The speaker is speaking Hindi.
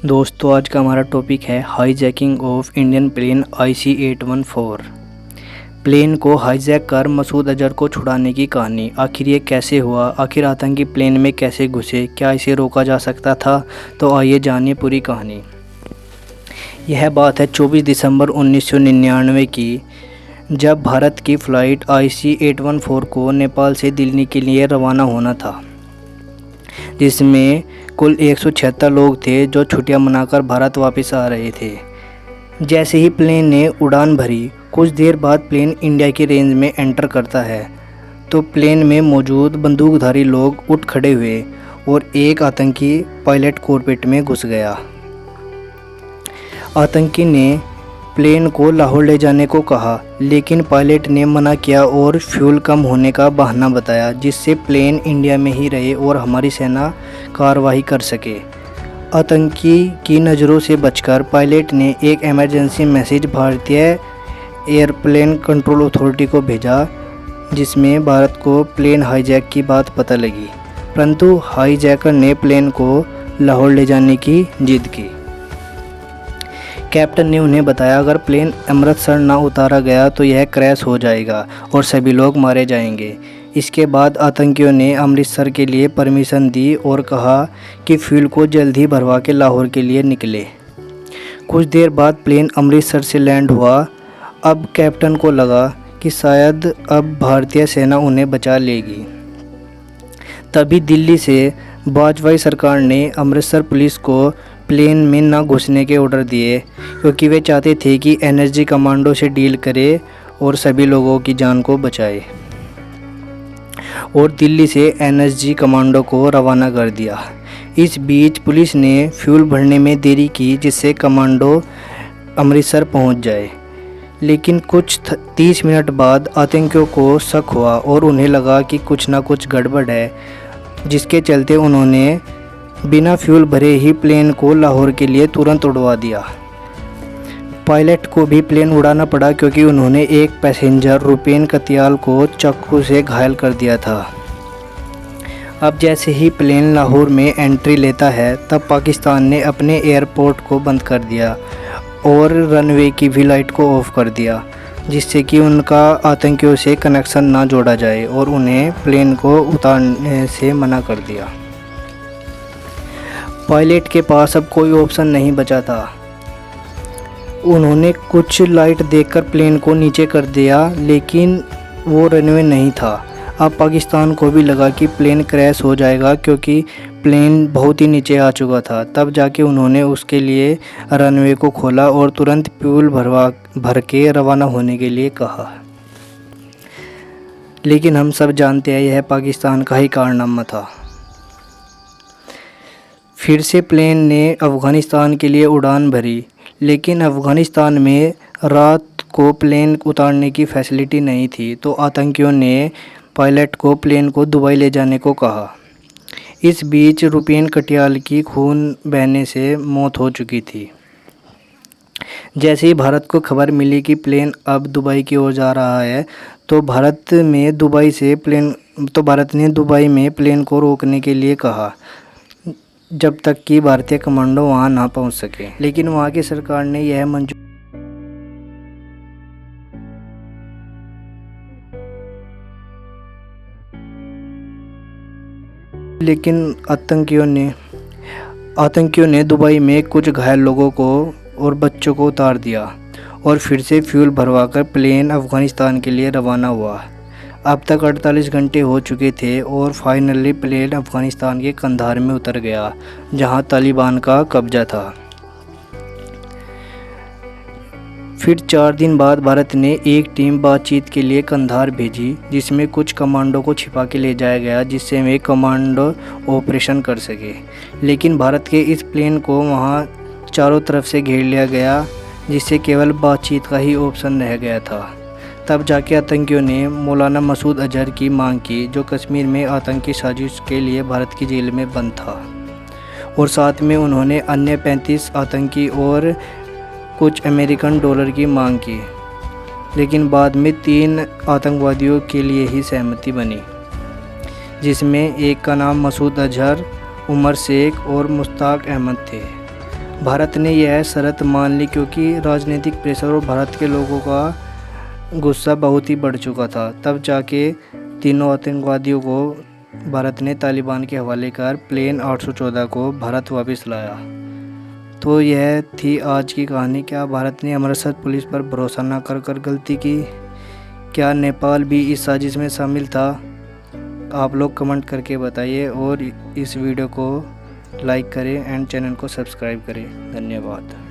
दोस्तों आज का हमारा टॉपिक है hijacking of Indian plane IC-814। Plane को हाईजैक कर मसूद अजहर को छुड़ाने की कहानी। आखिर ये कैसे हुआ? आखिर आतंकी प्लेन में कैसे घुसे? क्या इसे रोका जा सकता था? तो आइए जानिए पूरी कहानी। यह बात है 24 दिसंबर 1999 की, जब भारत की फ़्लाइट IC-814 को नेपाल से दिल्ली के लिए रवाना होना था, जिसमें कुल 176 लोग थे जो छुट्टियां मनाकर भारत वापस आ रहे थे। जैसे ही प्लेन ने उड़ान भरी, कुछ देर बाद प्लेन इंडिया की रेंज में एंटर करता है तो प्लेन में मौजूद बंदूकधारी लोग उठ खड़े हुए और एक आतंकी पायलट कॉकपिट में घुस गया। आतंकी ने प्लेन को लाहौर ले जाने को कहा, लेकिन पायलट ने मना किया और फ्यूल कम होने का बहाना बताया, जिससे प्लेन इंडिया में ही रहे और हमारी सेना कार्रवाई कर सके। आतंकी की नज़रों से बचकर पायलट ने एक इमरजेंसी मैसेज भारतीय एयरप्लेन कंट्रोल अथॉरिटी को भेजा, जिसमें भारत को प्लेन हाईजैक की बात पता लगी, परंतु हाईजैकर ने प्लेन को लाहौर ले जाने की जिद की। कैप्टन ने उन्हें बताया, अगर प्लेन अमृतसर ना उतारा गया तो यह क्रैश हो जाएगा और सभी लोग मारे जाएंगे। इसके बाद आतंकियों ने अमृतसर के लिए परमिशन दी और कहा कि फ्यूल को जल्द ही भरवा के लाहौर के लिए निकले। कुछ देर बाद प्लेन अमृतसर से लैंड हुआ। अब कैप्टन को लगा कि शायद अब भारतीय सेना उन्हें बचा लेगी। तभी दिल्ली से वाजपेयी सरकार ने अमृतसर पुलिस को प्लेन में न घुसने के ऑर्डर दिए, क्योंकि वे चाहते थे कि एनएसजी कमांडो से डील करे और सभी लोगों की जान को बचाए। और दिल्ली से एनएसजी कमांडो को रवाना कर दिया। इस बीच पुलिस ने फ्यूल भरने में देरी की, जिससे कमांडो अमृतसर पहुंच जाए। लेकिन कुछ 30 मिनट बाद आतंकियों को शक हुआ और उन्हें लगा कि कुछ ना कुछ गड़बड़ है, जिसके चलते उन्होंने बिना फ्यूल भरे ही प्लेन को लाहौर के लिए तुरंत उड़वा दिया। पायलट को भी प्लेन उड़ाना पड़ा, क्योंकि उन्होंने एक पैसेंजर रुपेन कतियाल को चाकू से घायल कर दिया था। अब जैसे ही प्लेन लाहौर में एंट्री लेता है, तब पाकिस्तान ने अपने एयरपोर्ट को बंद कर दिया और रनवे की भी लाइट को ऑफ कर दिया, जिससे कि उनका आतंकियों से कनेक्शन ना जोड़ा जाए, और उन्हें प्लेन को उतारने से मना कर दिया। पायलट के पास अब कोई ऑप्शन नहीं बचा था। उन्होंने कुछ लाइट देखकर प्लेन को नीचे कर दिया, लेकिन वो रनवे नहीं था। अब पाकिस्तान को भी लगा कि प्लेन क्रैश हो जाएगा, क्योंकि प्लेन बहुत ही नीचे आ चुका था। तब जाके उन्होंने उसके लिए रनवे को खोला और तुरंत फ्यूल भर के रवाना होने के लिए कहा। लेकिन हम सब जानते हैं यह पाकिस्तान का ही कारनामा था। फिर से प्लेन ने अफ़गानिस्तान के लिए उड़ान भरी, लेकिन अफ़गानिस्तान में रात को प्लेन उतारने की फैसिलिटी नहीं थी, तो आतंकियों ने पायलट को प्लेन को दुबई ले जाने को कहा। इस बीच रुपेन कटियाल की खून बहने से मौत हो चुकी थी। जैसे ही भारत को खबर मिली कि प्लेन अब दुबई की ओर जा रहा है, तो भारत ने दुबई में प्लेन को रोकने के लिए कहा, जब तक कि भारतीय कमांडो वहां ना पहुंच सके। लेकिन वहां की सरकार ने यह मंजूर लेकिन आतंकियों ने दुबई में कुछ घायल लोगों को और बच्चों को उतार दिया और फिर से फ्यूल भरवाकर प्लेन अफ़गानिस्तान के लिए रवाना हुआ। अब तक 48 घंटे हो चुके थे और फाइनली प्लेन अफ़गानिस्तान के कंधार में उतर गया, जहां तालिबान का कब्जा था। फिर 4 दिन बाद भारत ने एक टीम बातचीत के लिए कंधार भेजी, जिसमें कुछ कमांडो को छिपा के ले जाया गया, जिससे वे कमांडो ऑपरेशन कर सके। लेकिन भारत के इस प्लेन को वहां चारों तरफ से घेर लिया गया, जिससे केवल बातचीत का ही ऑप्शन रह गया था। तब जाके आतंकियों ने मौलाना मसूद अजहर की मांग की, जो कश्मीर में आतंकी साजिश के लिए भारत की जेल में बंद था, और साथ में उन्होंने अन्य 35 आतंकी और कुछ अमेरिकन डॉलर की मांग की। लेकिन बाद में 3 आतंकवादियों के लिए ही सहमति बनी, जिसमें एक का नाम मसूद अजहर, उमर शेख और मुश्ताक अहमद थे। भारत ने यह शर्त मान ली क्योंकि राजनीतिक प्रेशर और भारत के लोगों का गुस्सा बहुत ही बढ़ चुका था। तब जाके तीनों आतंकवादियों को भारत ने तालिबान के हवाले कर प्लेन 814 को भारत वापस लाया। तो यह थी आज की कहानी। क्या भारत ने अमृतसर पुलिस पर भरोसा न कर गलती की? क्या नेपाल भी इस साजिश में शामिल था? आप लोग कमेंट करके बताइए और इस वीडियो को लाइक करें एंड चैनल को सब्सक्राइब करें। धन्यवाद।